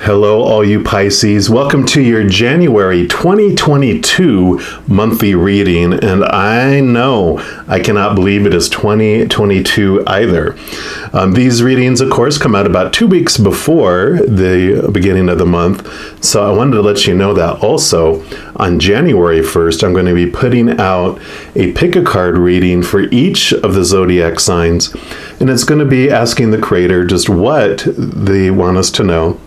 Hello, all you Pisces. Welcome to your January 2022 monthly reading. And I know I cannot believe it is 2022 either. These readings, of course, come out about 2 weeks before the beginning of the month. So I wanted to let you know that also on January 1st, I'm going to be putting out a pick a card reading for each of the zodiac signs. And it's going to be asking the Creator just what they want us to know.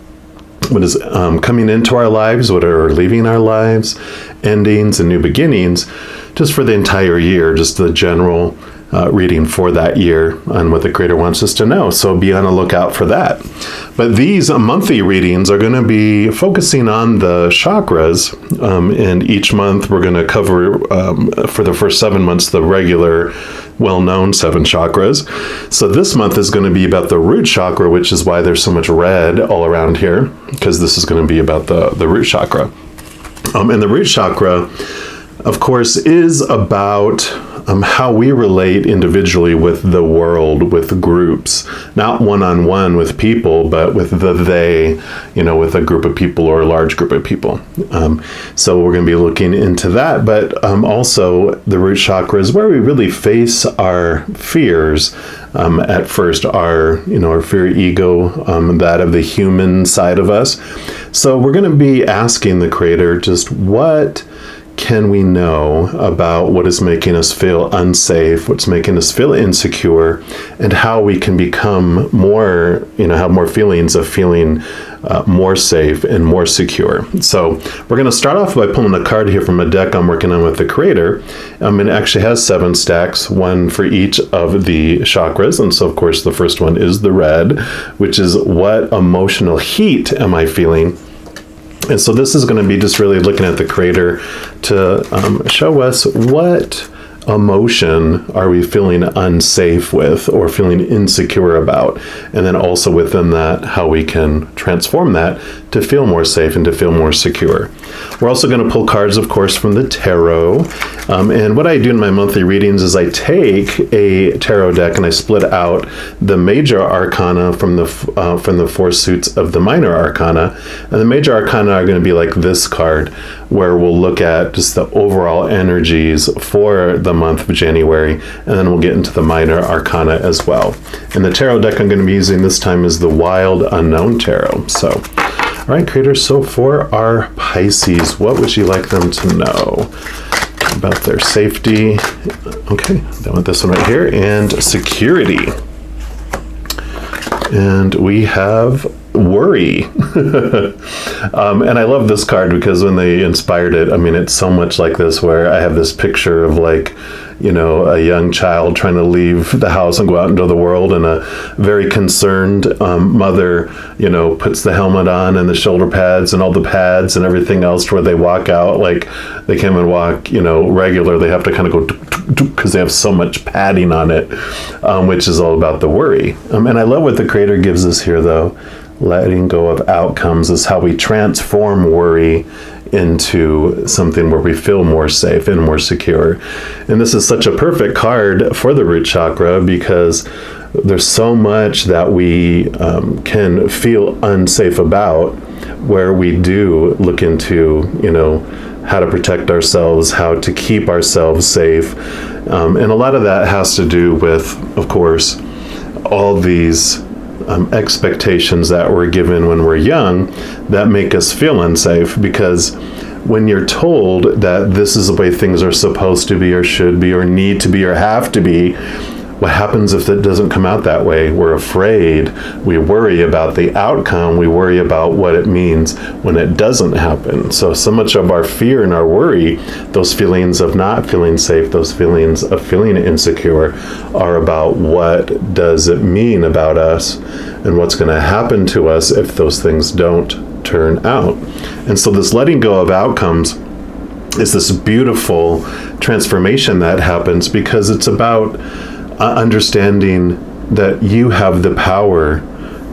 What is coming into our lives, what are leaving our lives, endings and new beginnings, just for the entire year, just the general reading for that year on what the Creator wants us to know. So be on the lookout for that. But these monthly readings are going to be focusing on the chakras, and each month we're going to cover, for the first 7 months, the regular well-known 7 chakras. So this month is going to be about the root chakra, which is why there's so much red all around here, because this is going to be about the root chakra. And the root chakra, of course, is about how we relate individually with the world, with groups, not one-on-one with people, but with the they, with a group of people or a large group of people. So we're going to be looking into that, but also the root chakra is where we really face our fears. At first, our fear ego, that of the human side of us. So we're going to be asking the Creator just what can we know about what is making us feel unsafe, what's making us feel insecure, and how we can become more, have more feelings of feeling more safe and more secure. So we're going to start off by pulling a card here from a deck I'm working on with the Creator. It actually has 7 stacks, one for each of the chakras. And so, of course, the first one is the red, which is what emotional heat am I feeling? And so this is going to be just really looking at the Creator to show us what emotion are we feeling unsafe with or feeling insecure about. And then also within that, how we can transform that to feel more safe and to feel more secure. We're also going to pull cards, of course, from the tarot. And what I do in my monthly readings is I take a tarot deck and I split out the major arcana from the 4 suits of the minor arcana. And the major arcana are going to be like this card, where we'll look at just the overall energies for the month of January, and then we'll get into the minor arcana as well. And the tarot deck I'm going to be using this time is the Wild Unknown Tarot. So, all right, Creator, so for our Pisces, what would you like them to know about their safety? Okay, I want this one right here, and security. And we have worry. And I love this card because when they inspired it, it's so much like this, where I have this picture of a young child trying to leave the house and go out into the world, and a very concerned mother, puts the helmet on and the shoulder pads and all the pads and everything else, where they walk out like they come and walk, regular. They have to kind of go because they have so much padding on it, which is all about the worry. And I love what the Creator gives us here, though. Letting go of outcomes is how we transform worry into something where we feel more safe and more secure. And this is such a perfect card for the root chakra, because there's so much that we can feel unsafe about, where we do look into, how to protect ourselves, how to keep ourselves safe. And a lot of that has to do with, of course, all these expectations that we're given when we're young that make us feel unsafe, because when you're told that this is the way things are supposed to be or should be or need to be or have to be, what happens if it doesn't come out that way? We're afraid. We worry about the outcome. We worry about what it means when it doesn't happen. So much of our fear and our worry, those feelings of not feeling safe, those feelings of feeling insecure, are about what does it mean about us and what's going to happen to us if those things don't turn out. And so this letting go of outcomes is this beautiful transformation that happens, because it's about understanding that you have the power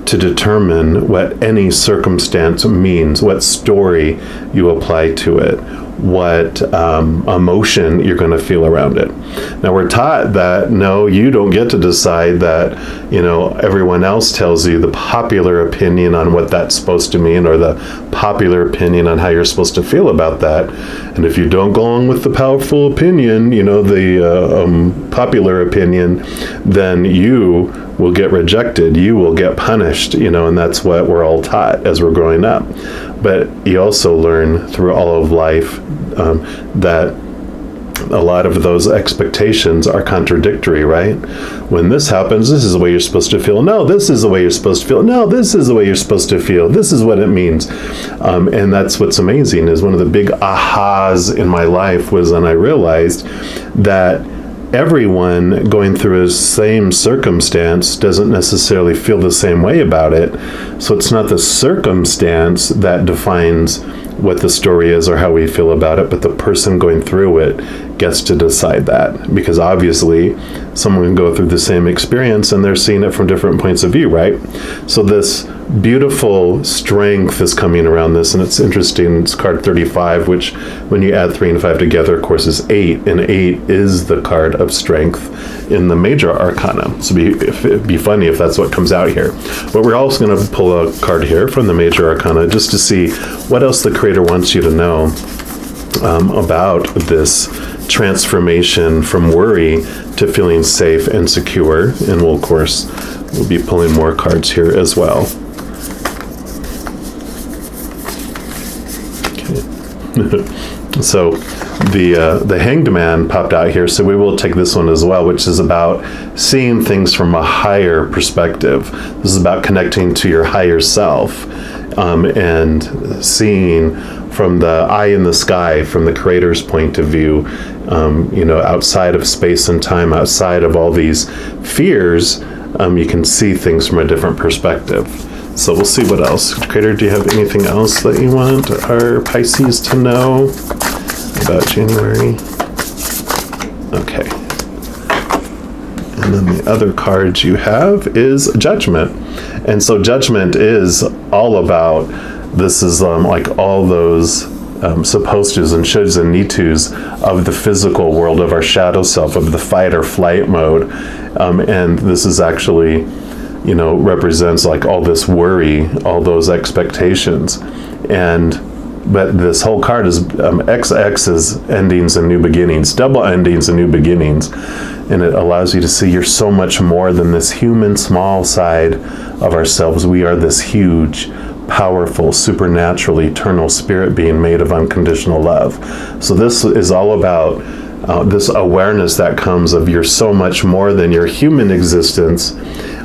to determine what any circumstance means, what story you apply to it, what emotion you're going to feel around it. Now, we're taught that, no, you don't get to decide that, everyone else tells you the popular opinion on what that's supposed to mean, or the popular opinion on how you're supposed to feel about that. And if you don't go along with the powerful opinion, the popular opinion, then you will get rejected, you will get punished, and that's what we're all taught as we're growing up. But you also learn through all of life that a lot of those expectations are contradictory, right? When this happens, this is the way you're supposed to feel. No, this is the way you're supposed to feel. No, this is the way you're supposed to feel. This is what it means. And that's what's amazing, is one of the big ahas in my life was when I realized that everyone going through the same circumstance doesn't necessarily feel the same way about it. So it's not the circumstance that defines what the story is or how we feel about it, but the person going through it gets to decide that. Because obviously someone can go through the same experience and they're seeing it from different points of view, right? So this beautiful strength is coming around this, and it's interesting. It's card 35, which when you add 3 and 5 together, of course, is 8, and 8 is the card of strength in the major arcana. So it'd be funny if that's what comes out here. But we're also going to pull a card here from the major arcana just to see what else the creator wants you to know about this transformation from worry to feeling safe and secure. And we'll be pulling more cards here as well. So the Hanged Man popped out here, so we will take this one as well, which is about seeing things from a higher perspective. This is about connecting to your higher self, and seeing from the eye in the sky, from the creator's point of view, outside of space and time, outside of all these fears, you can see things from a different perspective. So we'll see what else. Creator, do you have anything else that you want our Pisces to know about January? Okay. And then the other card you have is Judgment. And so Judgment is all about, this is like all those supposed tos and shoulds and need tos of the physical world, of our shadow self, of the fight or flight mode. And this is actually, represents like all this worry, all those expectations. But this whole card is XX is endings and new beginnings, double endings and new beginnings. And it allows you to see you're so much more than this human small side of ourselves. We are this huge, powerful, supernatural, eternal spirit being made of unconditional love. So this is all about this awareness that comes of you're so much more than your human existence.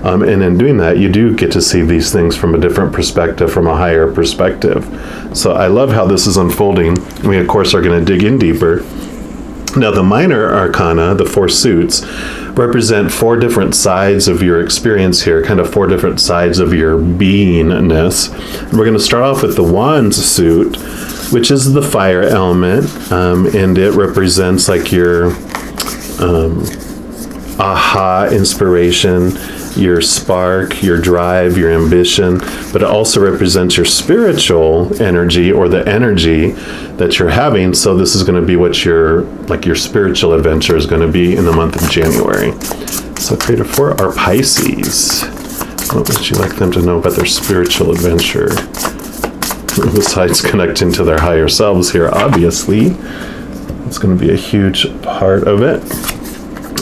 And in doing that, you do get to see these things from a different perspective, from a higher perspective. So I love how this is unfolding. We, of course, are going to dig in deeper. Now, the minor arcana, the 4 suits, represent 4 different sides of your experience here, kind of 4 different sides of your beingness. And we're going to start off with the Wands suit, which is the fire element, and it represents like your aha inspiration, your spark, your drive, your ambition, but it also represents your spiritual energy, or the energy that you're having. So this is going to be what your spiritual adventure is going to be in the month of January. So creator for our Pisces, what would you like them to know about their spiritual adventure? Besides connecting to their higher selves here, obviously, it's going to be a huge part of it.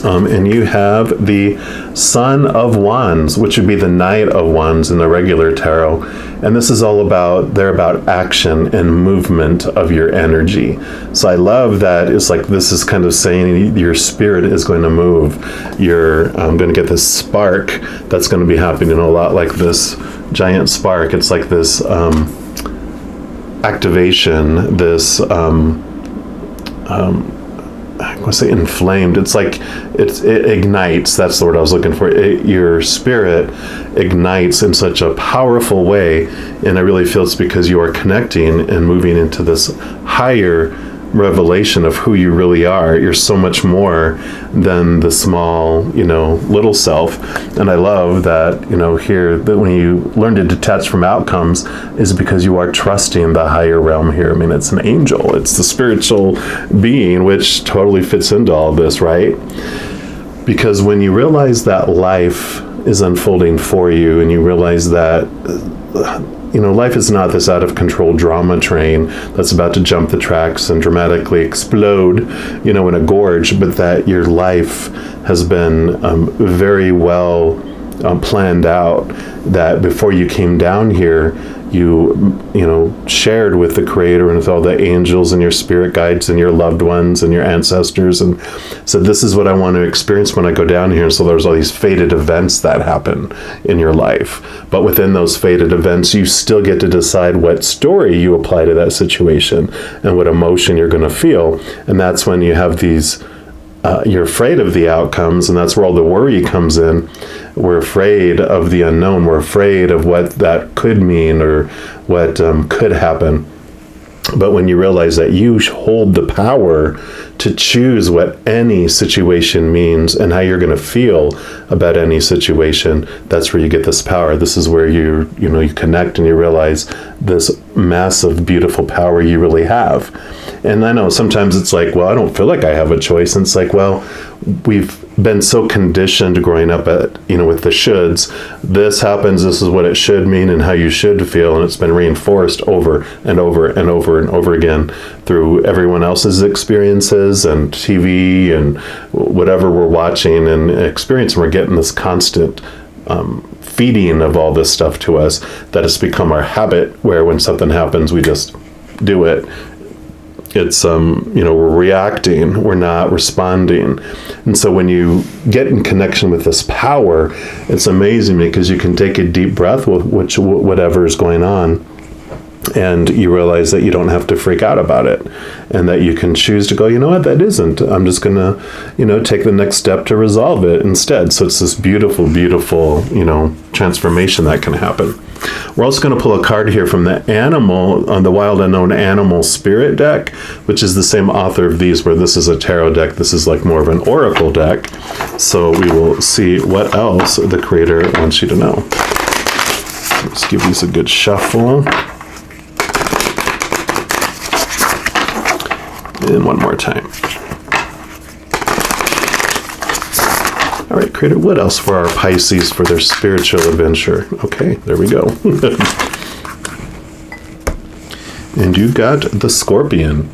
And you have the Sun of Wands, which would be the Knight of Wands in the regular tarot. And this is all about, they're about action and movement of your energy. So I love that it's like, this is kind of saying your spirit is going to move. You're going to get this spark that's going to be happening a lot like this giant spark. It's like this activation, this I want to say inflamed. It's like it ignites. That's the word I was looking for. Your spirit ignites in such a powerful way, and I really feel it's because you are connecting and moving into this higher revelation of who you really are. You're so much more than the small, little self. And I love that, here, that when you learn to detach from outcomes is because you are trusting the higher realm here. I mean, it's an angel. It's the spiritual being, which totally fits into all this, right? Because when you realize that life is unfolding for you, and you realize that life is not this out of control drama train that's about to jump the tracks and dramatically explode, in a gorge, but that your life has been very well planned out, that before you came down here, you shared with the Creator and with all the angels and your spirit guides and your loved ones and your ancestors, and said, this is what I want to experience when I go down here. So there's all these fated events that happen in your life, but within those fated events, you still get to decide what story you apply to that situation and what emotion you're going to feel. And that's when you have these you're afraid of the outcomes, and that's where all the worry comes in. We're afraid of the unknown. We're afraid of what that could mean or what could happen. But when you realize that you hold the power to choose what any situation means and how you're going to feel about any situation, that's where you get this power. This is where you connect and you realize this massive, beautiful power you really have. And I know sometimes it's like, well, I don't feel like I have a choice. And it's like, well, we've been so conditioned growing up with the shoulds. This happens, this is what it should mean and how you should feel. And it's been reinforced over and over and over and over again through everyone else's experiences and TV and whatever we're watching and experiencing. We're getting this constant feeding of all this stuff to us that has become our habit, where when something happens, we just do it. It's, we're reacting, we're not responding. And so when you get in connection with this power, it's amazing because you can take a deep breath with whatever is going on, and you realize that you don't have to freak out about it, and that you can choose to go, that isn't. I'm just going to, take the next step to resolve it instead. So it's this beautiful, beautiful, transformation that can happen. We're also going to pull a card here from the animal, on the Wild Unknown Animal Spirit deck, which is the same author of these, where this is a tarot deck. This is like more of an oracle deck. So we will see what else the Creator wants you to know. Let's give these a good shuffle. And one more time. All right, Creator, what else for our Pisces for their spiritual adventure? Okay, there we go. And you got the Scorpion.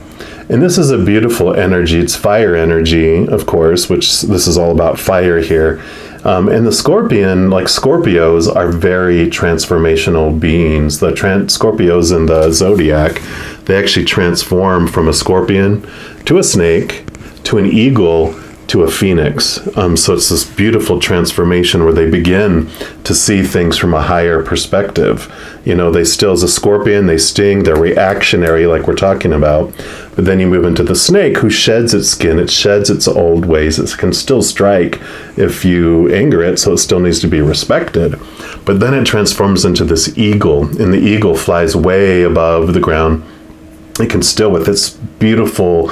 And this is a beautiful energy. It's fire energy, of course, which this is all about fire here. And the Scorpion, like Scorpios, are very transformational beings. The Scorpios in the zodiac, they actually transform from a scorpion to a snake to an eagle to a phoenix. So it's this beautiful transformation where they begin to see things from a higher perspective. They still, as a scorpion, they sting, they're reactionary like we're talking about. But then you move into the snake, who sheds its skin, it sheds its old ways. It can still strike if you anger it, so it still needs to be respected. But then it transforms into this eagle, and the eagle flies way above the ground. It can still, with its beautiful,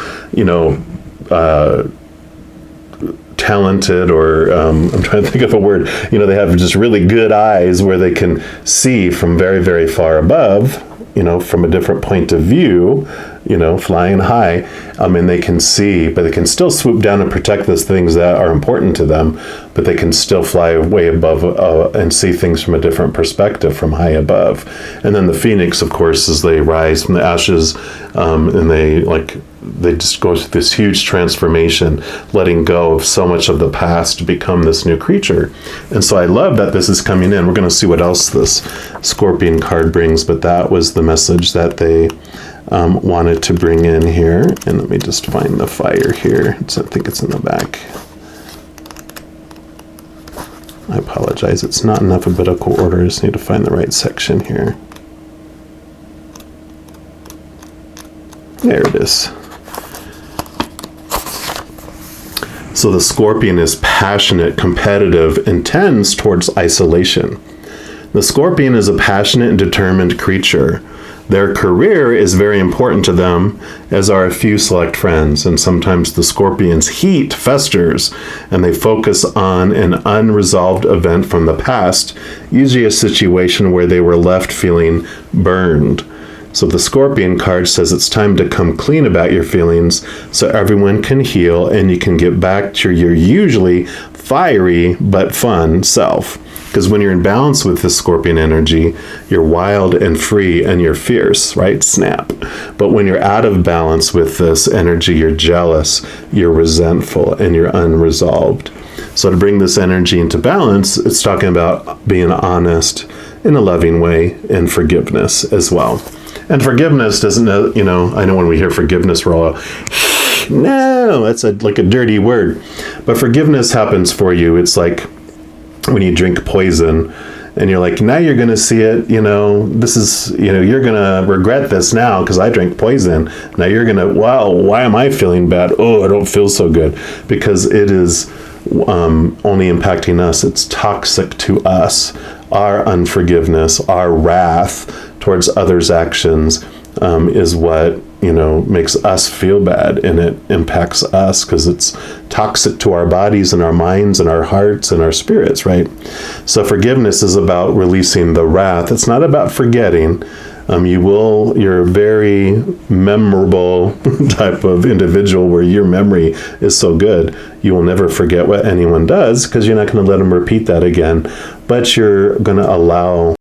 talented, or I'm trying to think of a word, they have just really good eyes where they can see from very, very far above, from a different point of view, flying high, and they can see, but they can still swoop down and protect those things that are important to them, but they can still fly way above and see things from a different perspective from high above. And then the phoenix, of course, as they rise from the ashes, and they just go through this huge transformation, letting go of so much of the past to become this new creature. And so I love that this is coming in. We're going to see what else this Scorpion card brings, but that was the message that they wanted to bring in here. And let me just find the fire here. I think it's in the back. I apologize. It's not in alphabetical order. I just need to find the right section here. There it is. So the Scorpion is passionate, competitive, and tends towards isolation. The Scorpion is a passionate and determined creature. Their career is very important to them, as are a few select friends, and sometimes the Scorpion's heat festers, and they focus on an unresolved event from the past, usually a situation where they were left feeling burned. So the Scorpion card says it's time to come clean about your feelings so everyone can heal and you can get back to your usually fiery but fun self. Because when you're in balance with the Scorpion energy, you're wild and free and you're fierce, right? Snap. But when you're out of balance with this energy, you're jealous, you're resentful, and you're unresolved. So to bring this energy into balance, it's talking about being honest in a loving way and forgiveness as well. And forgiveness doesn't, I know when we hear forgiveness, we're all, no, that's like a dirty word. But forgiveness happens for you. It's like when you drink poison and you're like, now you're going to see it, this is, you're going to regret this now because I drank poison. Now you're going to, wow, why am I feeling bad? Oh, I don't feel so good, because it is only impacting us. It's toxic to us. Our unforgiveness, our wrath towards others' actions is what, makes us feel bad, and it impacts us because it's toxic to our bodies and our minds and our hearts and our spirits, right? So forgiveness is about releasing the wrath. It's not about forgetting. You're a very memorable type of individual where your memory is so good, you will never forget what anyone does because you're not going to let them repeat that again. But you're going to allow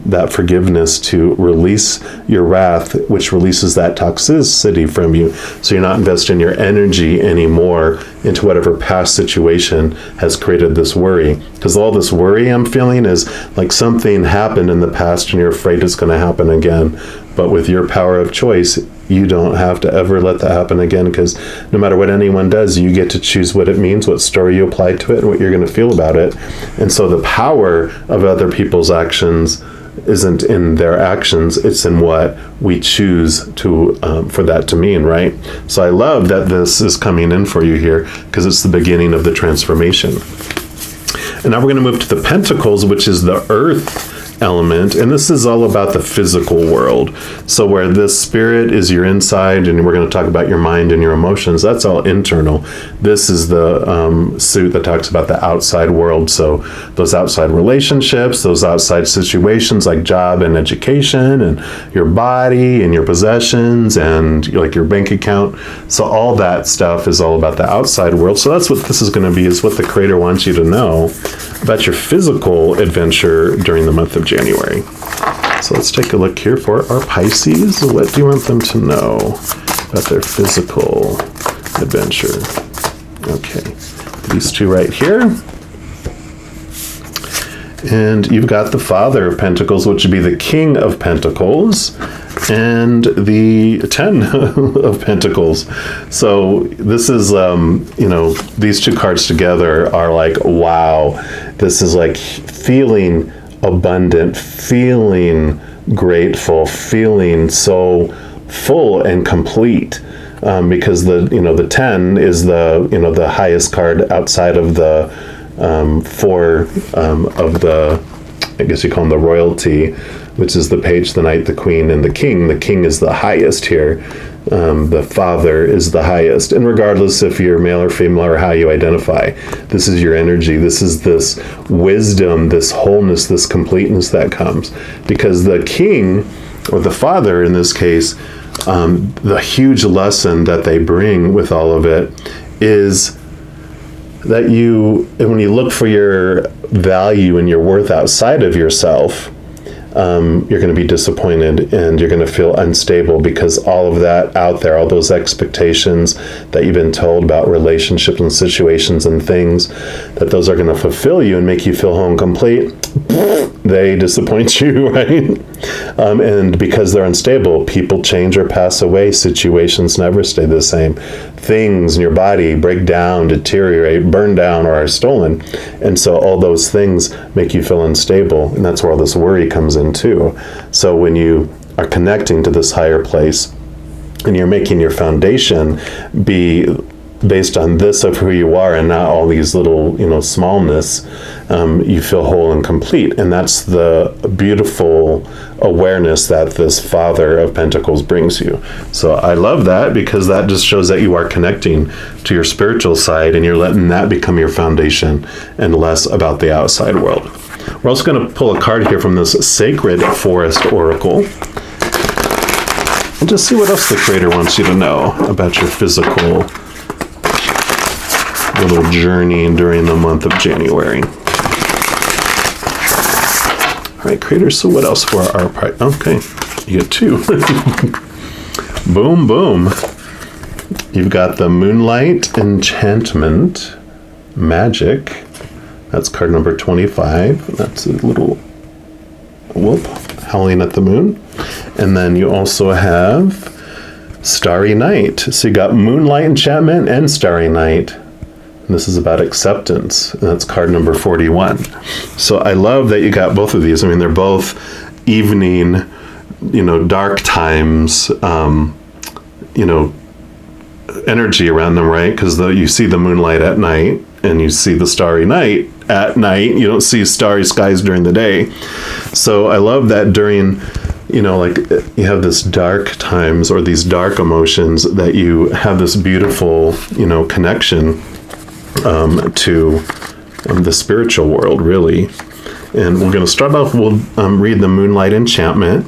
that forgiveness to release your wrath, which releases that toxicity from you. So you're not investing your energy anymore into whatever past situation has created this worry. Because all this worry I'm feeling is like something happened in the past and you're afraid it's going to happen again. But with your power of choice, you don't have to ever let that happen again, because no matter what anyone does, you get to choose what it means, what story you apply to it, and what you're going to feel about it. And so the power of other people's actions isn't in their actions, it's in what we choose to for that to mean, right? So I love that this is coming in for you here, because it's the beginning of the transformation. And now we're going to move to the Pentacles, which is the Earth element, and this is all about the physical world. So where this spirit is your inside, and we're going to talk about your mind and your emotions, that's all internal. This is the suit that talks about the outside world. So those outside relationships, those outside situations like job and education, and your body and your possessions and like your bank account. So all that stuff is all about the outside world. So that's what this is going to be, is what the Creator wants you to know about your physical adventure during the month of January. So let's take a look here for our Pisces. What do you want them to know about their physical adventure? Okay, these two right here. And you've got the Father of Pentacles, which would be the King of Pentacles, and the 10 of Pentacles. So this is, these two cards together are like, wow, this is like feeling abundant, feeling grateful, feeling so full and complete. Because the 10 is the highest card outside of the four of the, I guess you call them the royalty, which is the page, the knight, the queen, and the king. The king is the highest here. The Father is the highest. And regardless if you're male or female or how you identify, this is your energy. This is this wisdom, this wholeness, this completeness that comes. Because the king, or the Father in this case, the huge lesson that they bring with all of it is that when you look for your value and your worth outside of yourself, you're going to be disappointed and you're going to feel unstable, because all of that out there, all those expectations that you've been told about relationships and situations and things, that those are going to fulfill you and make you feel whole and complete, they disappoint you, right? And because they're unstable, people change or pass away. Situations never stay the same. Things in your body break down, deteriorate, burn down, or are stolen. And so all those things make you feel unstable. And that's where all this worry comes in too. So when you are connecting to this higher place and you're making your foundation be based on this of who you are and not all these little, smallness, you feel whole and complete. And that's the beautiful awareness that this Father of Pentacles brings you. So I love that, because that just shows that you are connecting to your spiritual side and you're letting that become your foundation and less about the outside world. We're also going to pull a card here from this Sacred Forest Oracle and just see what else the Creator wants you to know about your physical little journey during the month of January. All right, Creator, so what else for our part? Okay, you get 2. Boom, boom. You've got the Moonlight Enchantment Magic. That's card number 25. That's a little wolf howling at the moon. And then you also have Starry Night. So you got Moonlight Enchantment and Starry Night. This is about acceptance. And that's card number 41. So I love that you got both of these. I mean, they're both evening, dark times, energy around them, right? Because you see the moonlight at night and you see the starry night at night. You don't see starry skies during the day. So I love that during, you have this dark times or these dark emotions, that you have this beautiful, connection to the spiritual world, really. And we're going to start off, we'll read the Moonlight Enchantment.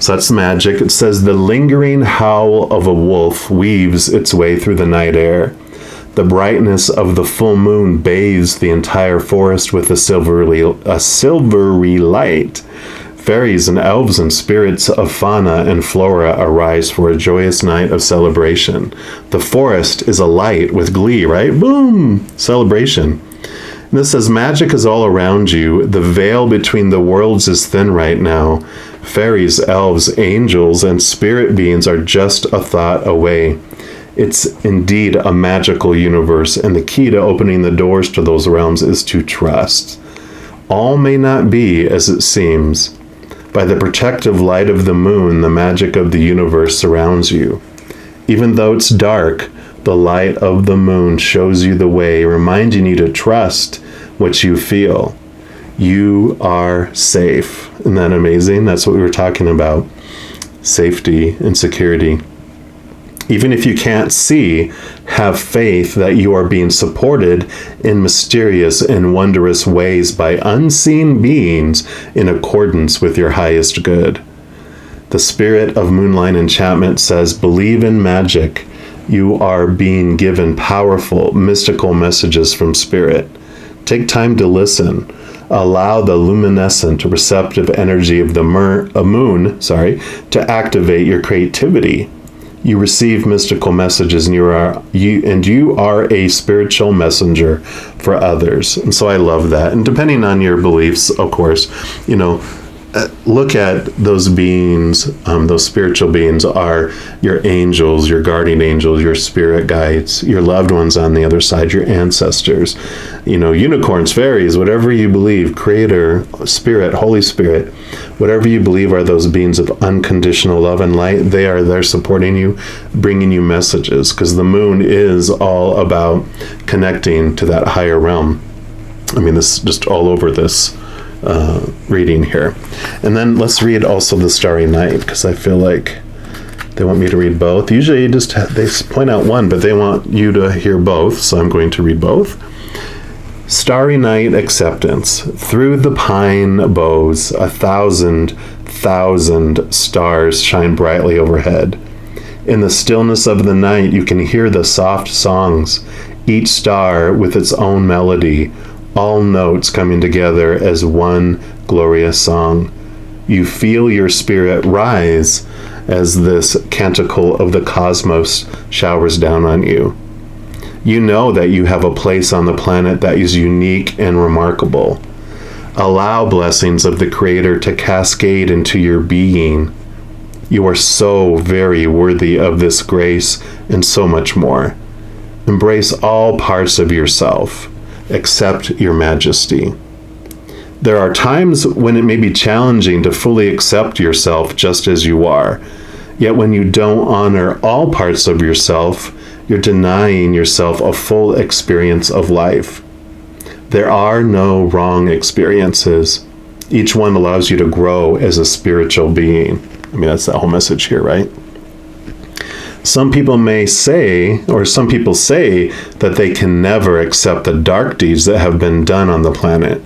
So that's magic. It says, the lingering howl of a wolf weaves its way through the night air. The brightness of the full moon bathes the entire forest with a silvery light. Fairies and elves and spirits of fauna and flora arise for a joyous night of celebration. The forest is alight with glee, right? Boom! Celebration. And this says, magic is all around you. The veil between the worlds is thin right now. Fairies, elves, angels, and spirit beings are just a thought away. It's indeed a magical universe, and the key to opening the doors to those realms is to trust. All may not be as it seems. By the protective light of the moon, the magic of the universe surrounds you. Even though it's dark, the light of the moon shows you the way, reminding you to trust what you feel. You are safe. Isn't that amazing? That's what we were talking about. Safety and security. Even if you can't see, have faith that you are being supported in mysterious and wondrous ways by unseen beings in accordance with your highest good. The spirit of Moonlight Enchantment says, believe in magic. You are being given powerful, mystical messages from Spirit. Take time to listen. Allow the luminescent, receptive energy of the moon to activate your creativity. You receive mystical messages, and you are a spiritual messenger for others. And so I love that. And depending on your beliefs, of course, look at those beings. Those spiritual beings are your angels, your guardian angels, your spirit guides, your loved ones on the other side, your ancestors, unicorns, fairies, whatever you believe, Creator, Spirit, Holy Spirit, whatever you believe are those beings of unconditional love and light. They are there supporting you, bringing you messages, because the moon is all about connecting to that higher realm. I mean, this is just all over this reading here. And then let's read also the Starry Night, because I feel like they want me to read both. Usually they point out one, but they want you to hear both, so I'm going to read both. Starry Night Acceptance. Through the pine boughs, 1,000 stars shine brightly overhead. In the stillness of the night, you can hear the soft songs, each star with its own melody, all notes coming together as one glorious song. You feel your spirit rise as this canticle of the cosmos showers down on you. You know that you have a place on the planet that is unique and remarkable. Allow blessings of the Creator to cascade into your being. You are so very worthy of this grace and so much more. Embrace all parts of yourself. Accept your majesty. There are times when it may be challenging to fully accept yourself just as you are. Yet when you don't honor all parts of yourself, you're denying yourself a full experience of life. There are no wrong experiences. Each one allows you to grow as a spiritual being. I mean, that's the whole message here, right? Some people say that they can never accept the dark deeds that have been done on the planet.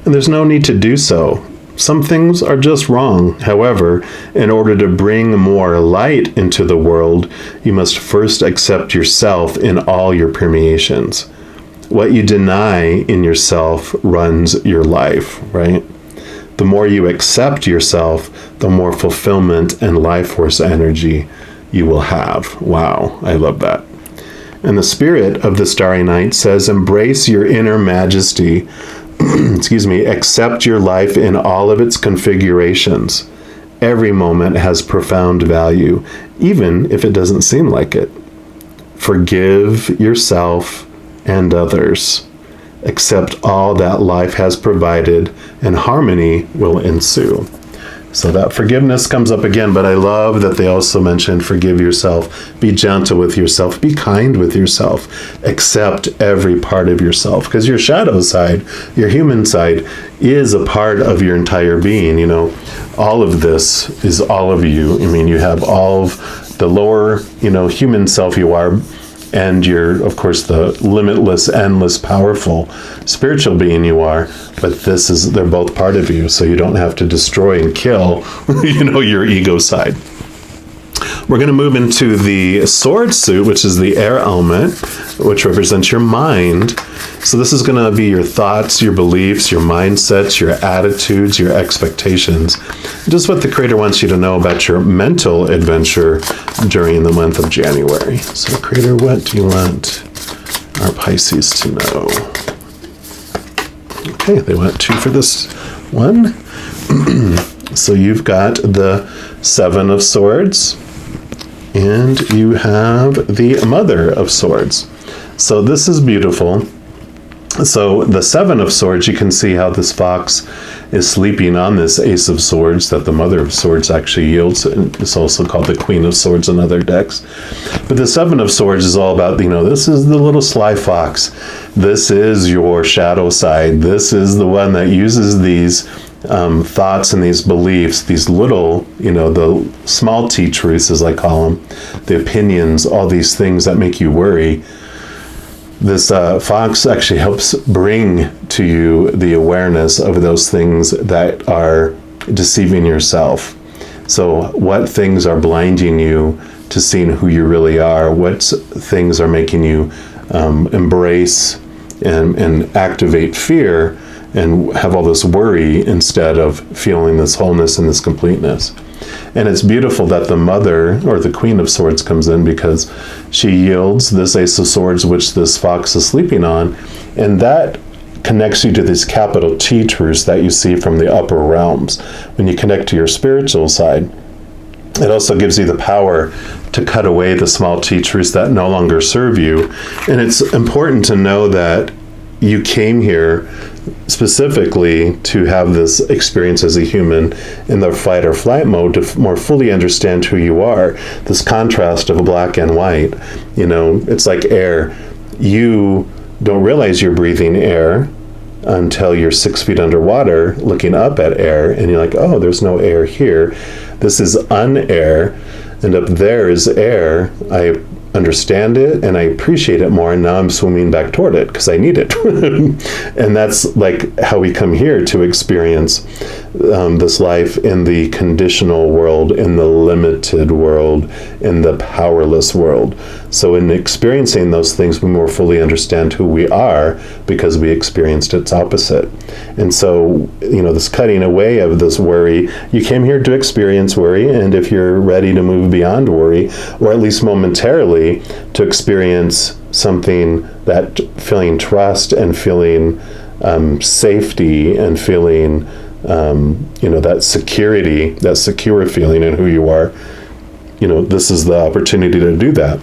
And there's no need to do so. Some things are just wrong. However, in order to bring more light into the world, you must first accept yourself in all your permeations. What you deny in yourself runs your life, right? The more you accept yourself, the more fulfillment and life force energy you will have. Wow, I love that. And the spirit of the Starry Night says, embrace your inner majesty. Accept your life in all of its configurations. Every moment has profound value, even if it doesn't seem like it. Forgive yourself and others. Accept all that life has provided, and harmony will ensue. So that forgiveness comes up again, but I love that they also mention forgive yourself, be gentle with yourself, be kind with yourself, accept every part of yourself, because your shadow side, your human side, is a part of your entire being. All of this is all of you. I mean, you have all of the lower, human self you are, and you're, of course, the limitless, endless, powerful spiritual being you are, but they're both part of you, so you don't have to destroy and kill, your ego side. We're going to move into the sword suit, which is the air element, which represents your mind. So this is going to be your thoughts, your beliefs, your mindsets, your attitudes, your expectations. Just what the Creator wants you to know about your mental adventure during the month of January. So Creator, what do you want our Pisces to know? Okay, they want 2 for this one. So you've got the 7 of Swords, and you have the Mother of Swords. So this is beautiful. So the 7 of Swords, you can see how this fox is sleeping on this Ace of Swords that the Mother of Swords actually yields. It's also called the Queen of Swords in other decks. But the 7 of Swords is all about, this is the little sly fox. This is your shadow side. This is the one that uses these thoughts and these beliefs, these little, the small T truths, as I call them, the opinions, all these things that make you worry. This fox actually helps bring to you the awareness of those things that are deceiving yourself. So what things are blinding you to seeing who you really are? What things are making you embrace and activate fear and have all this worry instead of feeling this wholeness and this completeness? And it's beautiful that the Mother, or the Queen of Swords, comes in because she yields this Ace of Swords, which this fox is sleeping on, and that connects you to these capital T truths that you see from the upper realms. When you connect to your spiritual side, it also gives you the power to cut away the small T truths that no longer serve you. And it's important to know that you came here specifically to have this experience as a human in the fight or flight mode to more fully understand who you are. This contrast of black and white, it's like air. You don't realize you're breathing air until you're 6 feet underwater looking up at air, and you're like, oh, there's no air here. This is un-air, and up there is air. I understand it and I appreciate it more, and now I'm swimming back toward it because I need it. And that's like how we come here to experience this life in the conditional world, in the limited world, in the powerless world. So in experiencing those things, we more fully understand who we are because we experienced its opposite. And so, this cutting away of this worry, you came here to experience worry, and if you're ready to move beyond worry, or at least momentarily to experience something that feeling trust and feeling safety and feeling that security, that secure feeling in who you are, this is the opportunity to do that.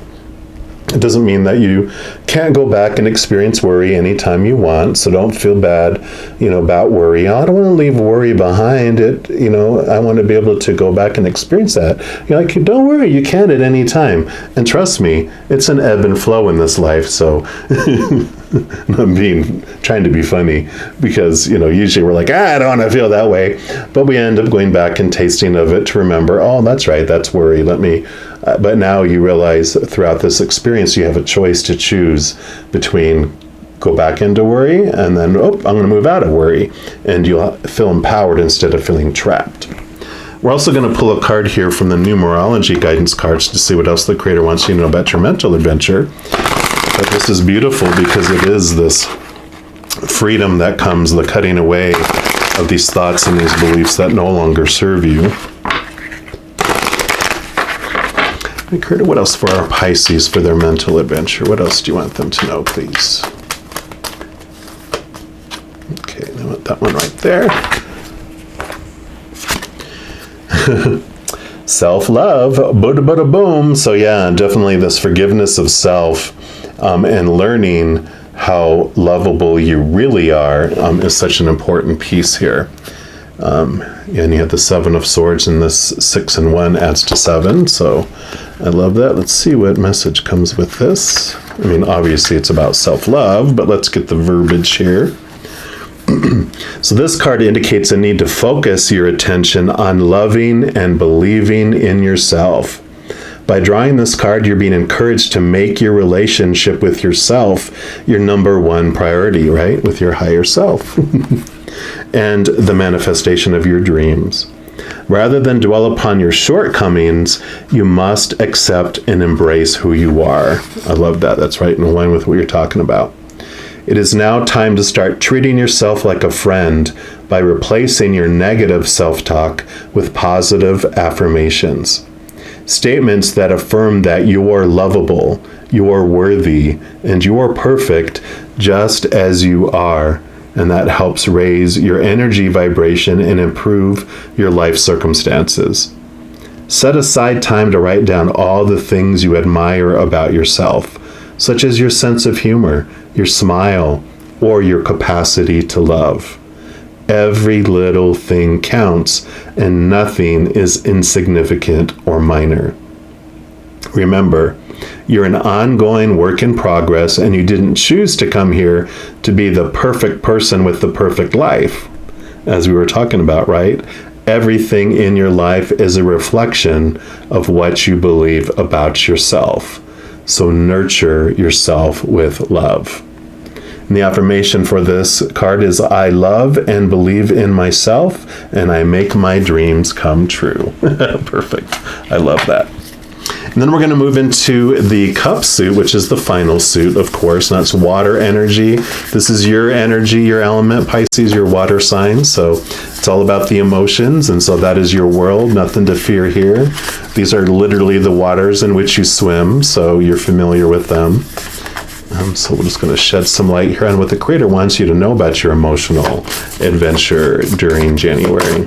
It doesn't mean that you can't go back and experience worry anytime you want. So don't feel bad, about worry. I don't want to leave worry behind. I want to be able to go back and experience that. You're like, don't worry, you can at any time. And trust me, it's an ebb and flow in this life. So I'm trying to be funny because, usually we're like, I don't want to feel that way. But we end up going back and tasting of it to remember, oh, that's right, that's worry. But now you realize throughout this experience, you have a choice to choose between go back into worry and then, I'm going to move out of worry. And you'll feel empowered instead of feeling trapped. We're also going to pull a card here from the numerology guidance cards to see what else the Creator wants you to know about your mental adventure. But this is beautiful because it is this freedom that comes, the cutting away of these thoughts and these beliefs that no longer serve you. Creator, what else for our Pisces for their mental adventure? What else do you want them to know, please? Okay, I want that one right there. Self-love, bada bada boom. So yeah, definitely this forgiveness of self and learning how lovable you really are is such an important piece here. And you have the 7 of Swords, and this 6 and 1 adds to 7. So I love that. Let's see what message comes with this. Obviously it's about self-love, but let's get the verbiage here. So this card indicates a need to focus your attention on loving and believing in yourself. By drawing this card, you're being encouraged to make your relationship with yourself your number one priority, right? With your higher self. And the manifestation of your dreams. Rather than dwell upon your shortcomings, you must accept and embrace who you are. I love that. That's right in line with what you're talking about. It is now time to start treating yourself like a friend by replacing your negative self-talk with positive affirmations. Statements that affirm that you are lovable, you are worthy, and you are perfect just as you are. And that helps raise your energy vibration and improve your life circumstances. Set aside time to write down all the things you admire about yourself, such as your sense of humor, your smile, or your capacity to love. Every little thing counts, and nothing is insignificant or minor. Remember, you're an ongoing work in progress, and you didn't choose to come here to be the perfect person with the perfect life, as we were talking about, right? Everything in your life is a reflection of what you believe about yourself. So nurture yourself with love. And the affirmation for this card is, I love and believe in myself, and I make my dreams come true. Perfect. I love that. And then we're going to move into the cup suit, which is the final suit, of course, and that's water energy. This is your energy, your element, Pisces, your water sign. So it's all about the emotions. And so that is your world. Nothing to fear here. These are literally the waters in which you swim. So you're familiar with them. So we're just going to shed some light here on what the Creator wants you to know about your emotional adventure during January.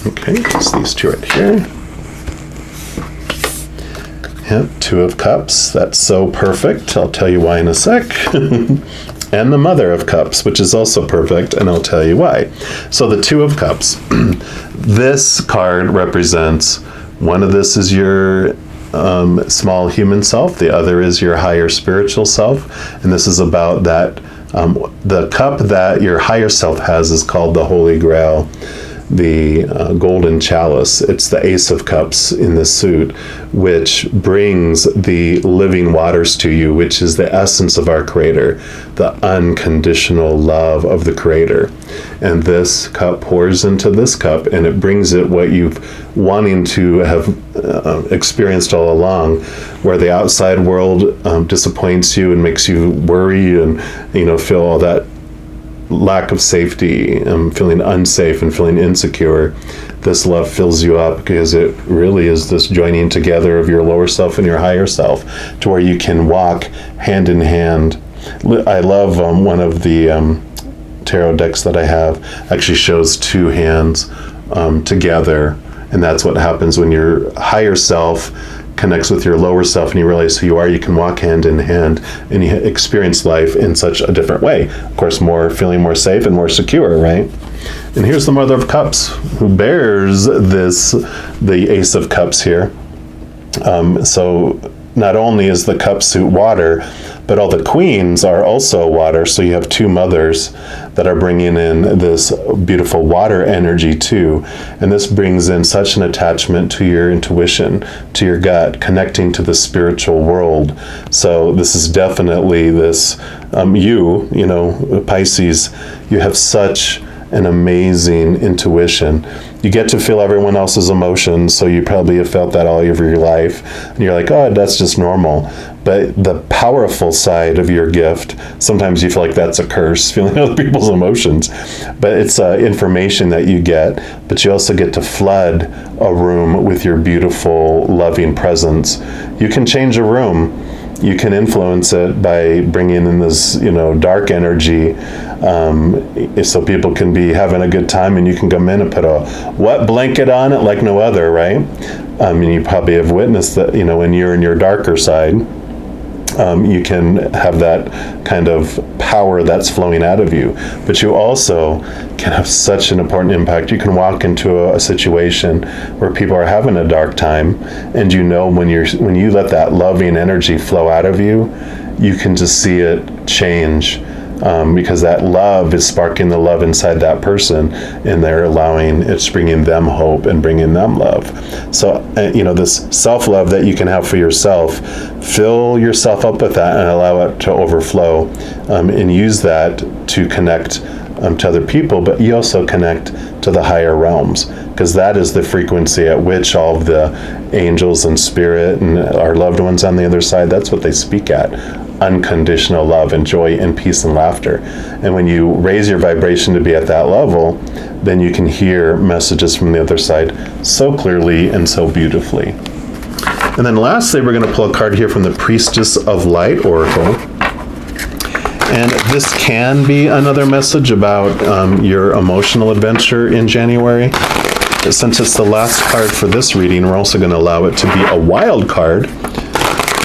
Okay, just these two right here. Yep, 2 of Cups. That's so perfect. I'll tell you why in a sec. And the Mother of Cups, which is also perfect, and I'll tell you why. So the 2 of Cups. This card represents, one of this is your small human self. The other is your higher spiritual self. And this is about that. The cup that your higher self has is called the Holy Grail. The golden chalice. It's the Ace of Cups in the suit, which brings the living waters to you, which is the essence of our Creator, the unconditional love of the Creator. And this cup pours into this cup, and it brings it what you've wanting to have experienced all along, where the outside world disappoints you and makes you worry and feel all that lack of safety, feeling unsafe and feeling insecure. This love fills you up because it really is this joining together of your lower self and your higher self to where you can walk hand in hand. I love one of the tarot decks that I have actually shows 2 hands together, And that's what happens when your higher self connects with your lower self and you realize who you are. You can walk hand in hand and you experience life in such a different way. Of course, feeling more safe and more secure, right? And here's the Mother of Cups, who bears the Ace of Cups here. So not only is the cup suit water, but all the queens are also water. So you have two mothers that are bringing in this beautiful water energy too. And this brings in such an attachment to your intuition, to your gut, connecting to the spiritual world. So this is definitely this, Pisces, you have such an amazing intuition. You get to feel everyone else's emotions, so you probably have felt that all over your life. And you're like, oh, that's just normal. But the powerful side of your gift, sometimes you feel like that's a curse, feeling other people's emotions. But it's information that you get, but you also get to flood a room with your beautiful, loving presence. You can change a room. You can influence it by bringing in this, dark energy, so people can be having a good time, and you can come in and put a wet blanket on it like no other, right? And you probably have witnessed that, when you're in your darker side, you can have that kind of power that's flowing out of you. But you also can have such an important impact. You can walk into a situation where people are having a dark time, and when you let that loving energy flow out of you, you can just see it change. Because that love is sparking the love inside that person, and it's bringing them hope and bringing them love. So, this self-love that you can have for yourself, fill yourself up with that and allow it to overflow, and use that to connect to other people, but you also connect to the higher realms, because that is the frequency at which all of the angels and spirit and our loved ones on the other side, that's what they speak at. Unconditional love and joy and peace and laughter. And when you raise your vibration to be at that level, then you can hear messages from the other side so clearly and so beautifully. And then lastly, we're going to pull a card here from the Priestess of Light Oracle. And this can be another message about your emotional adventure in January. Since it's the last card for this reading, we're also going to allow it to be a wild card.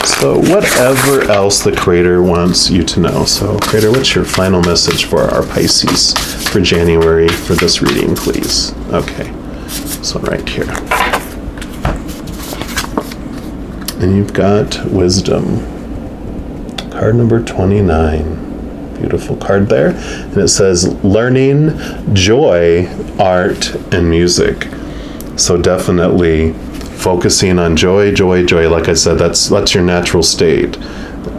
So whatever else the Creator wants you to know. So Creator, what's your final message for our Pisces for January for this reading, please? Okay, so right here. And you've got Wisdom, card number 29. Beautiful card there. And it says learning, joy, art, and music. So definitely focusing on joy. Like I said, that's your natural state.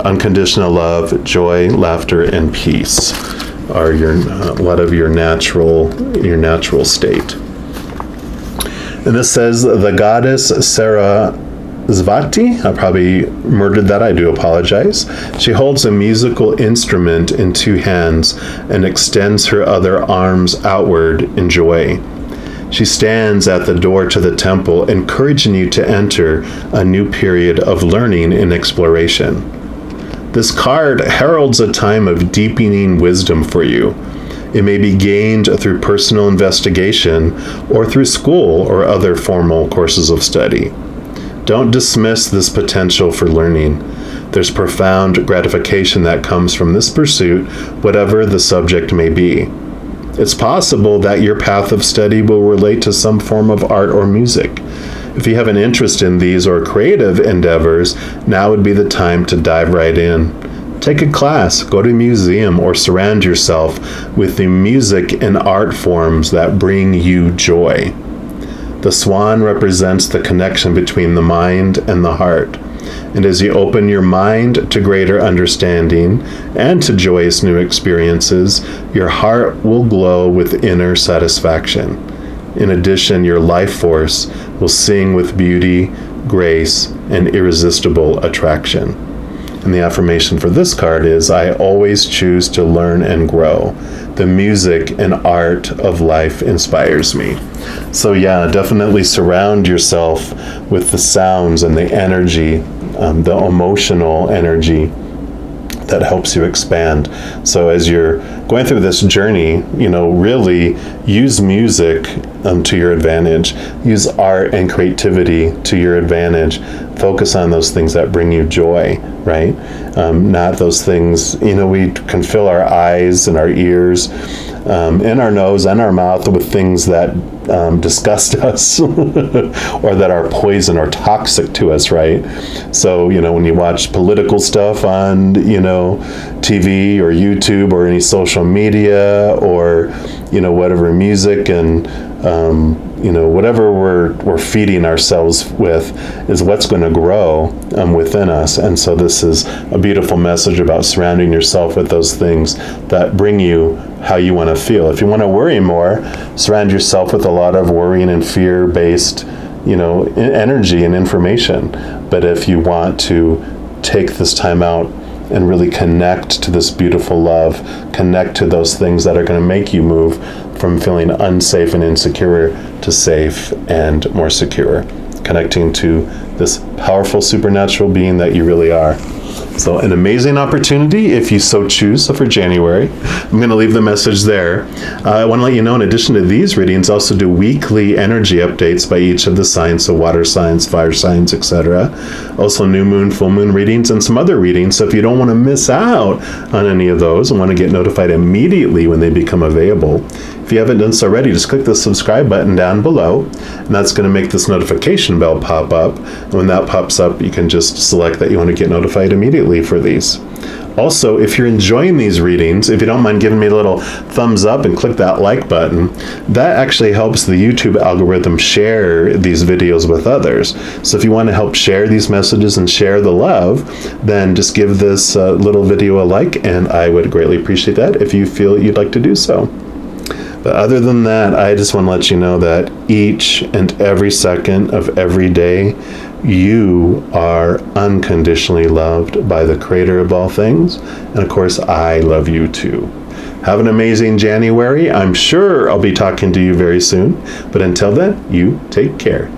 Unconditional love, joy, laughter, and peace are a lot of your natural state. And this says the goddess Sarasvati, I probably murdered that, I do apologize. She holds a musical instrument in two hands and extends her other arms outward in joy. She stands at the door to the temple, encouraging you to enter a new period of learning and exploration. This card heralds a time of deepening wisdom for you. It may be gained through personal investigation or through school or other formal courses of study. Don't dismiss this potential for learning. There's profound gratification that comes from this pursuit, whatever the subject may be. It's possible that your path of study will relate to some form of art or music. If you have an interest in these or creative endeavors, now would be the time to dive right in. Take a class, go to a museum, or surround yourself with the music and art forms that bring you joy. The swan represents the connection between the mind and the heart. And as you open your mind to greater understanding and to joyous new experiences, your heart will glow with inner satisfaction. In addition, your life force will sing with beauty, grace, and irresistible attraction. And the affirmation for this card is, I always choose to learn and grow. The music and art of life inspires me. So yeah, definitely surround yourself with the sounds and the energy, the emotional energy that helps you expand. So as you're going through this journey, really use music to your advantage. Use art and creativity to your advantage. Focus on those things that bring you joy, right? Not those things, we can fill our eyes and our ears, and our nose and our mouth with things that disgust us or that are poison or toxic to us, right? So, when you watch political stuff on, TV or YouTube or any social media or, whatever music and, whatever we're feeding ourselves with is what's going to grow within us. And so this is a beautiful message about surrounding yourself with those things that bring you how you want to feel. If you want to worry more, surround yourself with a lot of worrying and fear-based, energy and information. But if you want to take this time out and really connect to this beautiful love, connect to those things that are going to make you move from feeling unsafe and insecure to safe and more secure, connecting to this powerful supernatural being that you really are. So an amazing opportunity if you so choose. So for January, I'm going to leave the message there. I want to let you know, in addition to these readings, I also do weekly energy updates by each of the signs, so water signs, fire signs, etc. Also new moon, full moon readings, and some other readings. So if you don't want to miss out on any of those and want to get notified immediately when they become available, if you haven't done so already, just click the subscribe button down below, and that's going to make this notification bell pop up. And when that pops up, you can just select that you want to get notified immediately for these. Also, if you're enjoying these readings, if you don't mind giving me a little thumbs up and click that like button, that actually helps the YouTube algorithm share these videos with others. So if you want to help share these messages and share the love, then just give this little video a like, and I would greatly appreciate that if you feel you'd like to do so. But other than that, I just want to let you know that each and every second of every day, you are unconditionally loved by the Creator of all things. And of course, I love you too. Have an amazing January. I'm sure I'll be talking to you very soon. But until then, you take care.